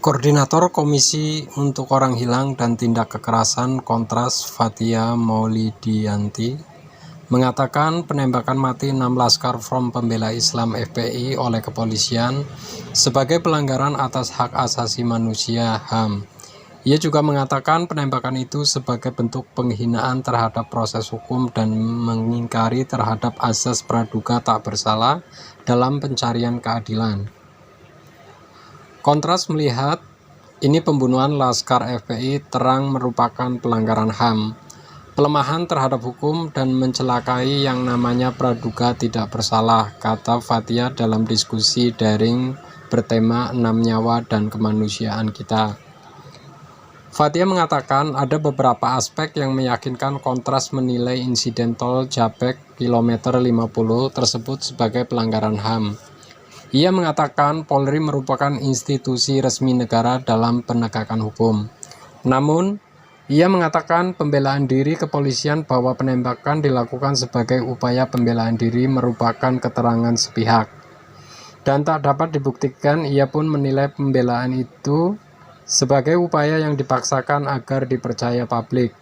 Koordinator Komisi untuk Orang Hilang dan Tindak Kekerasan Kontras Fathia Maulidiyanti mengatakan penembakan mati 6 Laskar Front Pembela Islam FPI oleh kepolisian sebagai pelanggaran atas hak asasi manusia HAM. Ia juga mengatakan penembakan itu sebagai bentuk penghinaan terhadap proses hukum dan mengingkari terhadap azas praduga tak bersalah dalam pencarian keadilan. Kontras melihat ini pembunuhan Laskar FPI terang merupakan pelanggaran HAM, pelemahan terhadap hukum dan mencelakai yang namanya praduga tidak bersalah, kata Fathia dalam diskusi daring bertema 6 nyawa dan kemanusiaan kita. Fathia mengatakan ada beberapa aspek yang meyakinkan Kontras menilai insiden tol Japek kilometer 50 tersebut sebagai pelanggaran HAM. Ia mengatakan Polri merupakan institusi resmi negara dalam penegakan hukum. Namun, ia mengatakan pembelaan diri kepolisian bahwa penembakan dilakukan sebagai upaya pembelaan diri merupakan keterangan sepihak. Dan tak dapat dibuktikan, ia pun menilai pembelaan itu sebagai upaya yang dipaksakan agar dipercaya publik.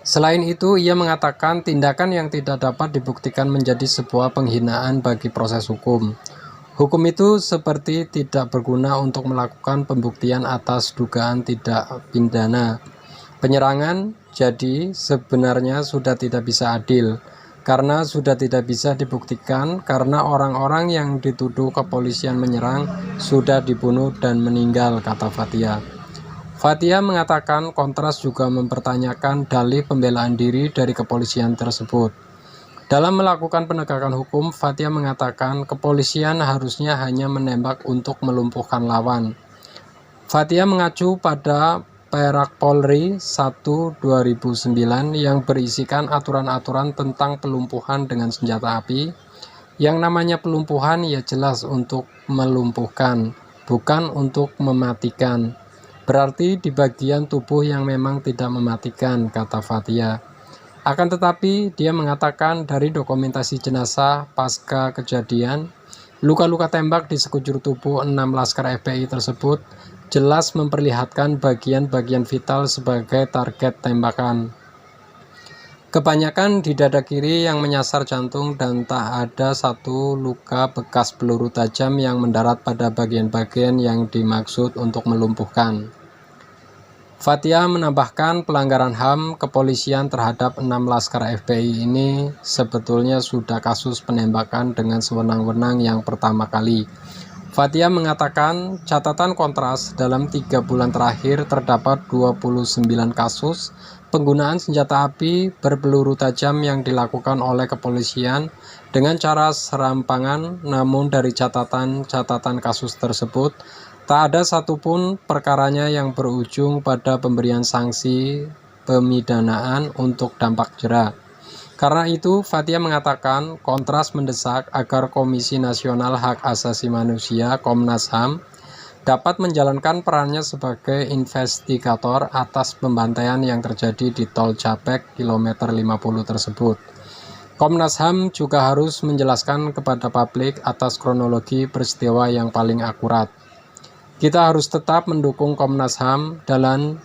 Selain itu, ia mengatakan tindakan yang tidak dapat dibuktikan menjadi sebuah penghinaan bagi proses hukum. Hukum itu seperti tidak berguna untuk melakukan pembuktian atas dugaan tidak pidana. Penyerangan jadi sebenarnya sudah tidak bisa adil, karena sudah tidak bisa dibuktikan karena orang-orang yang dituduh kepolisian menyerang sudah dibunuh dan meninggal, kata Fathia. Fathia mengatakan Kontras juga mempertanyakan dalih pembelaan diri dari kepolisian tersebut. Dalam melakukan penegakan hukum, Fathia mengatakan kepolisian harusnya hanya menembak untuk melumpuhkan lawan. Fathia mengacu pada Perak Polri 1/2009 yang berisikan aturan-aturan tentang pelumpuhan dengan senjata api. Yang namanya pelumpuhan ya jelas untuk melumpuhkan, bukan untuk mematikan. Berarti di bagian tubuh yang memang tidak mematikan, kata Fathia. Akan tetapi, dia mengatakan dari dokumentasi jenazah pasca kejadian, luka-luka tembak di sekujur tubuh 6 Laskar FPI tersebut jelas memperlihatkan bagian-bagian vital sebagai target tembakan. Kebanyakan di dada kiri yang menyasar jantung dan tak ada satu luka bekas peluru tajam yang mendarat pada bagian-bagian yang dimaksud untuk melumpuhkan. Fathia menambahkan pelanggaran HAM kepolisian terhadap 6 Laskar FPI ini sebetulnya sudah kasus penembakan dengan sewenang-wenang yang pertama kali. Fathia mengatakan catatan Kontras dalam 3 bulan terakhir terdapat 29 kasus penggunaan senjata api berpeluru tajam yang dilakukan oleh kepolisian dengan cara serampangan, namun dari catatan kasus tersebut tak ada satupun perkaranya yang berujung pada pemberian sanksi pemidanaan untuk dampak jera. Karena itu, Fathia mengatakan Kontras mendesak agar Komisi Nasional Hak Asasi Manusia (Komnas HAM) dapat menjalankan perannya sebagai investigator atas pembantaian yang terjadi di tol Japek kilometer 50 tersebut. Komnas HAM juga harus menjelaskan kepada publik atas kronologi peristiwa yang paling akurat. Kita harus tetap mendukung Komnas HAM dalam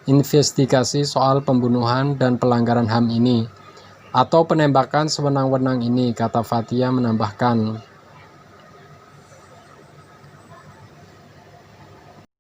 investigasi soal pembunuhan dan pelanggaran HAM ini, atau penembakan sewenang-wenang ini, kata Fathia menambahkan.